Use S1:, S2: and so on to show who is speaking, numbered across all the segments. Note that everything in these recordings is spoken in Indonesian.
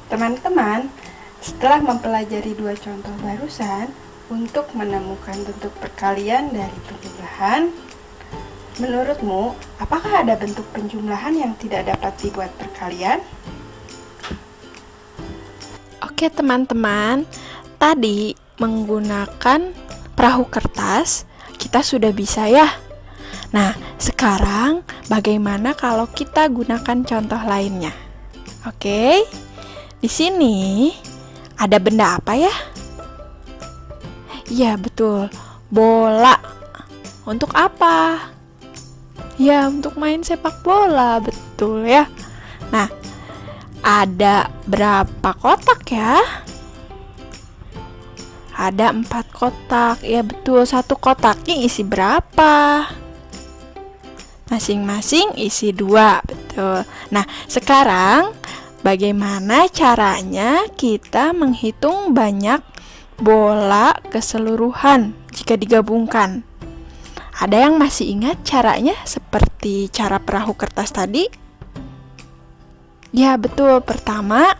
S1: Teman-teman, setelah mempelajari dua contoh barusan, untuk menemukan bentuk perkalian dari penjumlahan, menurutmu, apakah ada bentuk penjumlahan yang tidak dapat dibuat perkalian?
S2: Oke teman-teman, tadi menggunakan perahu kertas, kita sudah bisa ya. Nah, sekarang bagaimana kalau kita gunakan contoh lainnya? Oke, di sini ada benda apa ya? Iya, betul. Bola. Untuk apa? Ya, untuk main sepak bola, betul ya. Nah, ada berapa kotak ya? Ada 4 kotak. Ya, betul. Satu kotaknya isi berapa? Masing-masing isi 2, betul. Nah, sekarang bagaimana caranya kita menghitung banyak bola keseluruhan jika digabungkan? Ada yang masih ingat caranya seperti cara perahu kertas tadi? Ya, betul. Pertama,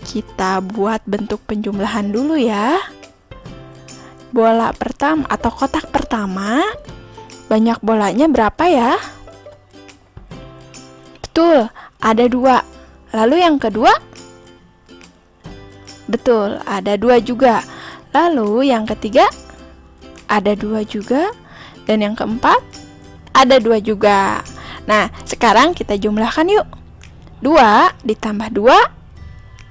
S2: kita buat bentuk penjumlahan dulu ya. Bola pertama atau kotak pertama, banyak bolanya berapa ya? Betul, ada 2. Lalu yang kedua? Betul, ada 2 juga. Lalu yang ketiga? Ada 2 juga. Dan yang keempat? Ada 2 juga. Nah, sekarang kita jumlahkan yuk. 2 ditambah 2,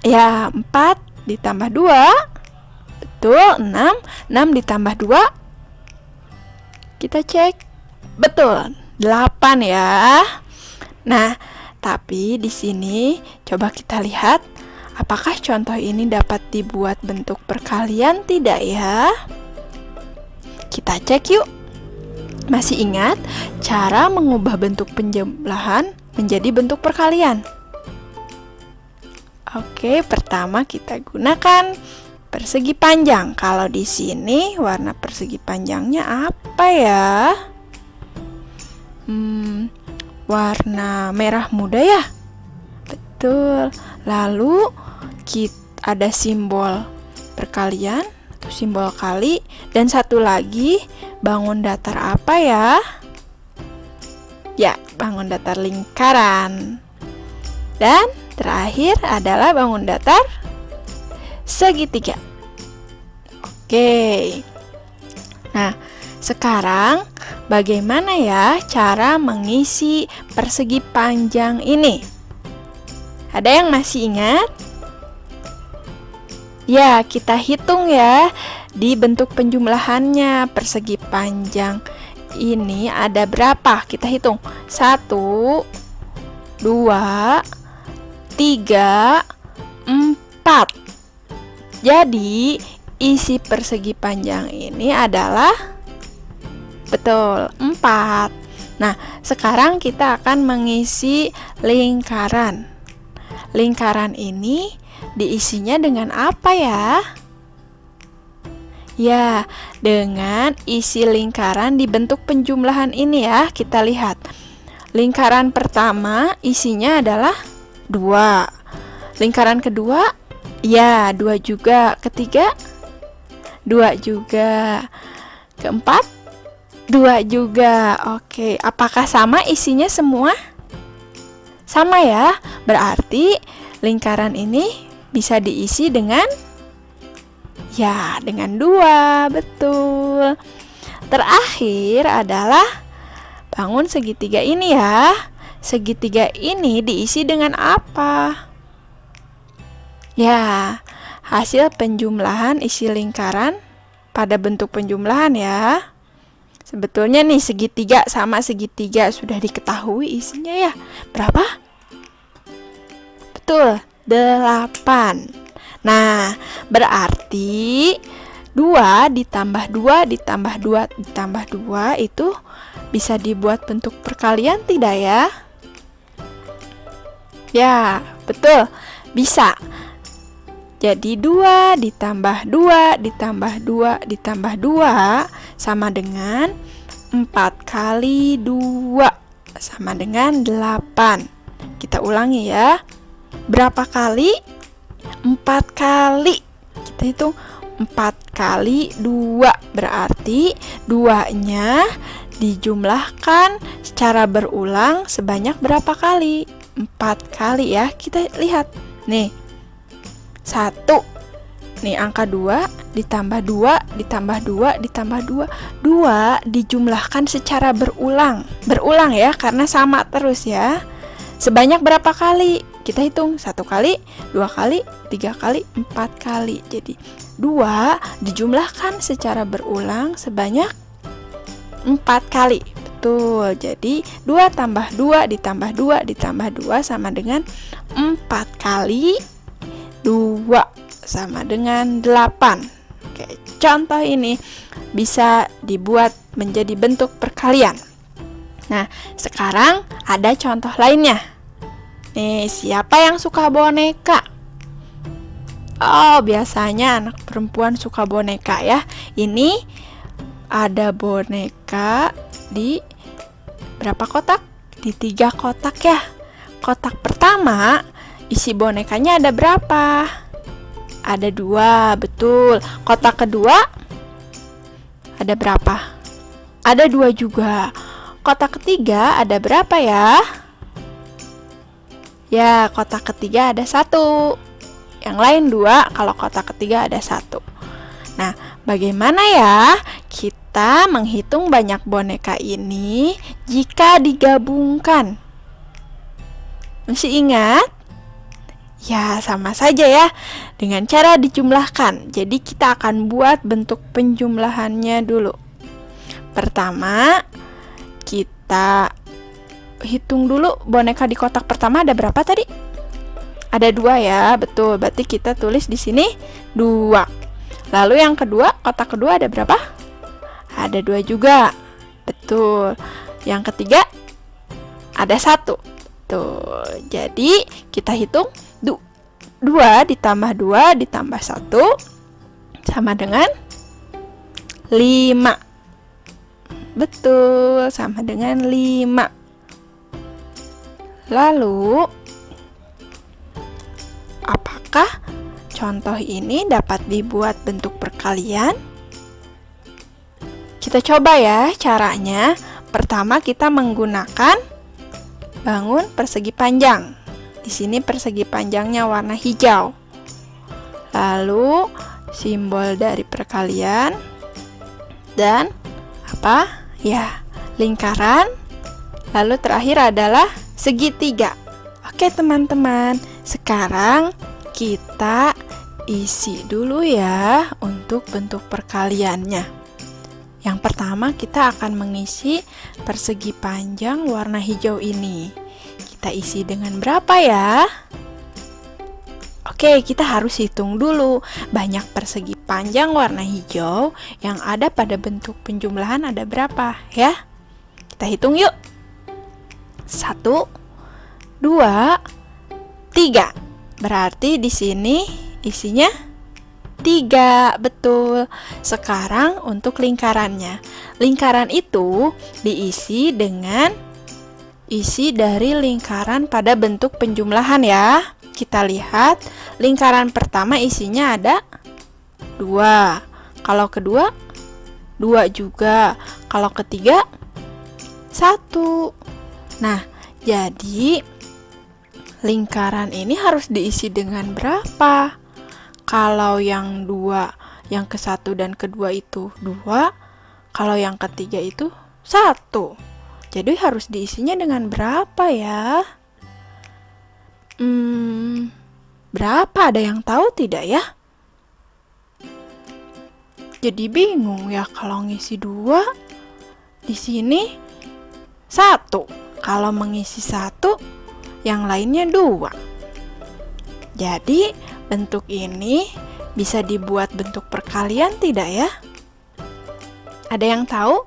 S2: ya 4 ditambah 2, betul, 6. 6 ditambah 2, kita cek, betul, 8 ya. Nah, tapi di sini coba kita lihat apakah contoh ini dapat dibuat bentuk perkalian tidak ya? Kita cek yuk. Masih ingat cara mengubah bentuk penjumlahan menjadi bentuk perkalian? Oke, pertama kita gunakan persegi panjang. Kalau di sini warna persegi panjangnya apa ya? Warna merah muda ya? Betul. Lalu ada simbol perkalian atau simbol kali, dan satu lagi bangun datar apa ya? Ya, bangun datar lingkaran. Dan terakhir adalah bangun datar segitiga. Oke. Nah, sekarang bagaimana ya cara mengisi persegi panjang ini? Ada yang masih ingat? Ya, kita hitung ya di bentuk penjumlahannya. Persegi panjang ini ada berapa? Kita hitung. 1, 2, 3, 4. Jadi, isi persegi panjang ini adalah betul, 4. Nah, sekarang kita akan mengisi lingkaran. Lingkaran ini diisinya dengan apa ya? Ya, dengan isi lingkaran di bentuk penjumlahan ini ya. Kita lihat. Lingkaran pertama isinya adalah 2. Lingkaran kedua, ya 2 juga. Ketiga, 2 juga. Keempat, 2 juga. Oke, apakah sama isinya semua? Sama ya. Berarti lingkaran ini bisa diisi dengan dengan 2, betul. Terakhir adalah bangun segitiga ini ya. Segitiga ini diisi dengan apa? Ya, hasil penjumlahan isi lingkaran pada bentuk penjumlahan ya. Sebetulnya nih segitiga sama segitiga sudah diketahui isinya ya. Berapa? Betul, 8. Nah, berarti 2 ditambah 2 ditambah 2 ditambah 2 itu bisa dibuat bentuk perkalian tidak ya? Ya, betul, bisa. Jadi 2 ditambah 2 ditambah 2 ditambah 2 sama dengan 4 kali 2 sama dengan 8. Kita ulangi ya. Berapa kali? 4 kali. Kita hitung 4 kali 2, berarti 2-nya dijumlahkan secara berulang sebanyak berapa kali? 4 kali ya. Kita lihat nih, 1, nih angka 2 ditambah 2 ditambah 2 ditambah 2, 2 dijumlahkan secara berulang ya, karena sama terus ya. Sebanyak berapa kali? Kita hitung 1 kali, 2 kali, 3 kali, 4 kali. Jadi 2 dijumlahkan secara berulang sebanyak 4 kali. Betul. Jadi 2 tambah 2 ditambah 2 ditambah 2 sama dengan 4 kali 2 sama dengan 8. Oke, contoh ini bisa dibuat menjadi bentuk perkalian. Nah, sekarang ada contoh lainnya. Nih, siapa yang suka boneka? Oh, biasanya anak perempuan suka boneka ya. Ini ada boneka di berapa kotak? Di 3 kotak ya. Kotak pertama isi bonekanya ada berapa? Ada 2, betul. Kotak kedua ada berapa? Ada 2 juga. Kotak ketiga ada berapa ya? Ya, kotak ketiga ada 1. Yang lain 2, kalau kotak ketiga ada 1. Nah, bagaimana ya kita menghitung banyak boneka ini jika digabungkan? Masih ingat? Ya, sama saja ya, dengan cara dijumlahkan. Jadi kita akan buat bentuk penjumlahannya dulu. Pertama, kita hitung dulu boneka di kotak pertama ada berapa tadi? Ada 2 ya, betul. Berarti kita tulis di sini 2. Lalu yang kedua, kotak kedua ada berapa? Ada 2 juga. Betul. Yang ketiga ada 1. Tuh. Jadi kita hitung 2 ditambah 2 ditambah 1 sama dengan 5. Betul, sama dengan 5. Lalu, apakah contoh ini dapat dibuat bentuk perkalian? Kita coba ya caranya. Pertama kita menggunakan bangun persegi panjang. Di sini persegi panjangnya warna hijau. Lalu simbol dari perkalian dan apa? Ya, lingkaran. Lalu terakhir adalah segitiga. Oke, teman-teman. Sekarang kita isi dulu ya untuk bentuk perkaliannya. Yang pertama kita akan mengisi persegi panjang warna hijau ini. Kita isi dengan berapa ya? Oke, kita harus hitung dulu banyak persegi panjang warna hijau yang ada pada bentuk penjumlahan ada berapa ya? Kita hitung yuk. 1, 2, 3. Berarti di sini isinya 3, betul. Sekarang untuk lingkarannya. Lingkaran itu diisi dengan isi dari lingkaran pada bentuk penjumlahan ya. Kita lihat lingkaran pertama isinya ada 2. Kalau kedua 2 juga. Kalau ketiga 1. Nah, jadi lingkaran ini harus diisi dengan berapa? Kalau yang 2, yang ke-1 dan kedua itu 2, kalau yang ketiga itu 1. Jadi harus diisinya dengan berapa ya? Berapa? Ada yang tahu tidak ya? Jadi bingung ya kalau ngisi 2. Di sini 1. Kalau mengisi 1, yang lainnya 2. Jadi bentuk ini bisa dibuat bentuk perkalian tidak ya? Ada yang tahu?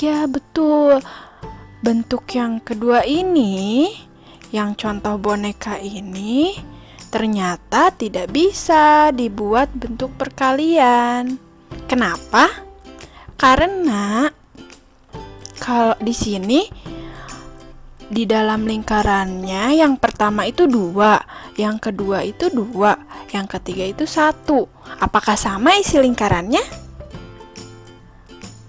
S2: Ya, betul. Bentuk yang kedua ini, yang contoh boneka ini, ternyata tidak bisa dibuat bentuk perkalian. Kenapa? Karena kalau di sini di dalam lingkarannya yang pertama itu 2, yang kedua itu 2, yang ketiga itu 1. Apakah sama isi lingkarannya?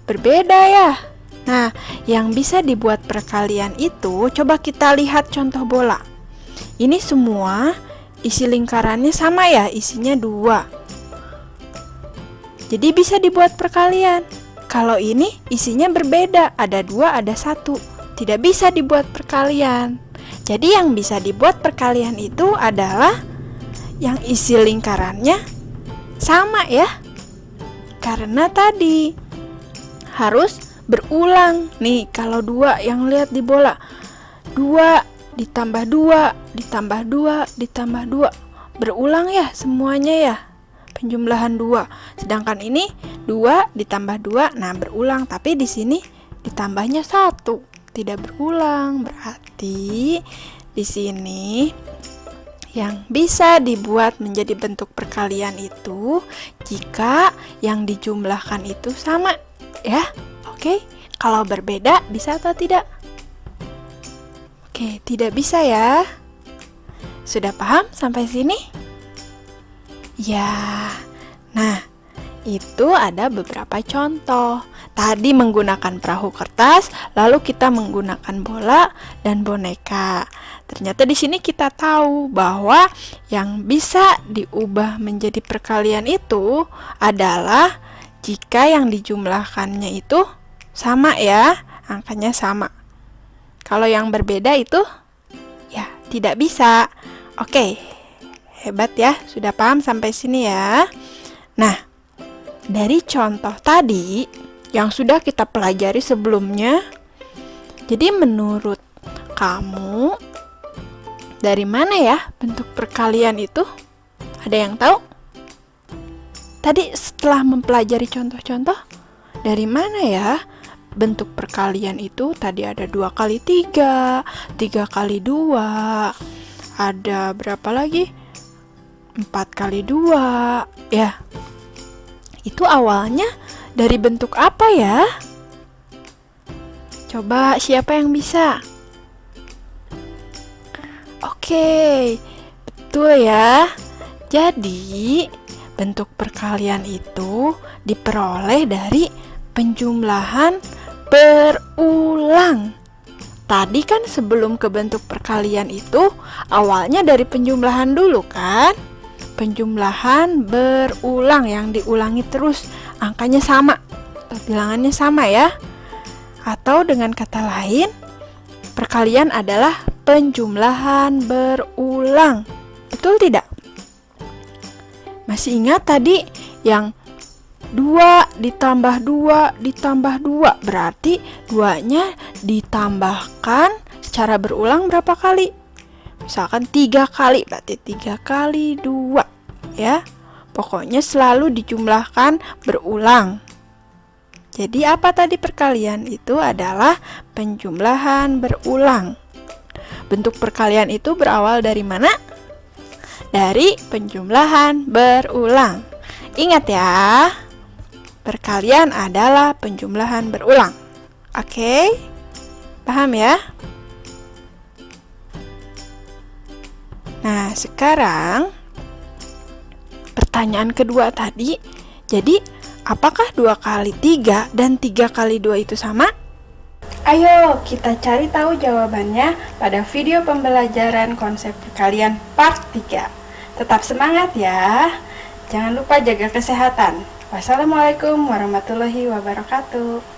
S2: Berbeda ya. Nah, yang bisa dibuat perkalian itu, coba kita lihat contoh bola. Ini semua isi lingkarannya sama ya, isinya 2. Jadi bisa dibuat perkalian. Kalau ini isinya berbeda, ada 2, ada 1. Tidak bisa dibuat perkalian. Jadi yang bisa dibuat perkalian itu adalah yang isi lingkarannya sama ya. Karena tadi harus berulang. Nih, kalau 2 yang lihat di bola, 2 ditambah 2 ditambah 2 ditambah 2, berulang ya semuanya ya, penjumlahan 2. Sedangkan ini 2 ditambah 2, nah berulang, tapi di sini ditambahnya 1, tidak berulang. Berarti di sini yang bisa dibuat menjadi bentuk perkalian itu jika yang dijumlahkan itu sama ya. Oke, kalau berbeda bisa atau tidak? Oke, tidak bisa ya. Sudah paham sampai sini? Ya. Nah, itu ada beberapa contoh. Tadi menggunakan perahu kertas, lalu kita menggunakan bola dan boneka. Ternyata di sini kita tahu bahwa yang bisa diubah menjadi perkalian itu adalah jika yang dijumlahkannya itu sama ya, angkanya sama. Kalau yang berbeda itu ya tidak bisa. Oke, hebat ya, sudah paham sampai sini ya. Nah, dari contoh tadi yang sudah kita pelajari sebelumnya, jadi menurut kamu dari mana ya bentuk perkalian itu? Ada yang tahu? Tadi setelah mempelajari contoh-contoh, dari mana ya bentuk perkalian itu? Tadi ada 2 kali 3, 3 kali 2, ada berapa lagi? 4 kali 2, ya. Itu awalnya dari bentuk apa ya? Coba siapa yang bisa? Oke, betul ya. Jadi, bentuk perkalian itu diperoleh dari penjumlahan berulang. Tadi kan sebelum ke bentuk perkalian itu awalnya dari penjumlahan dulu kan? Penjumlahan berulang yang diulangi terus, angkanya sama, bilangannya sama ya. Atau dengan kata lain, perkalian adalah penjumlahan berulang. Betul tidak? Masih ingat tadi yang 2 ditambah 2 ditambah 2, berarti 2-nya ditambahkan secara berulang berapa kali? Misalkan 3 kali, berarti 3 kali 2 ya. Pokoknya selalu dijumlahkan berulang. Jadi apa tadi perkalian? Itu adalah penjumlahan berulang. Bentuk perkalian itu berawal dari mana? Dari penjumlahan berulang. Ingat ya, perkalian adalah penjumlahan berulang. Oke? Paham ya? Nah, sekarang pertanyaan kedua tadi, jadi apakah 2 kali 3 dan 3 kali 2 itu sama?
S1: Ayo kita cari tahu jawabannya pada video pembelajaran konsep perkalian part 3. Tetap semangat ya. Jangan lupa jaga kesehatan. Wassalamualaikum warahmatullahi wabarakatuh.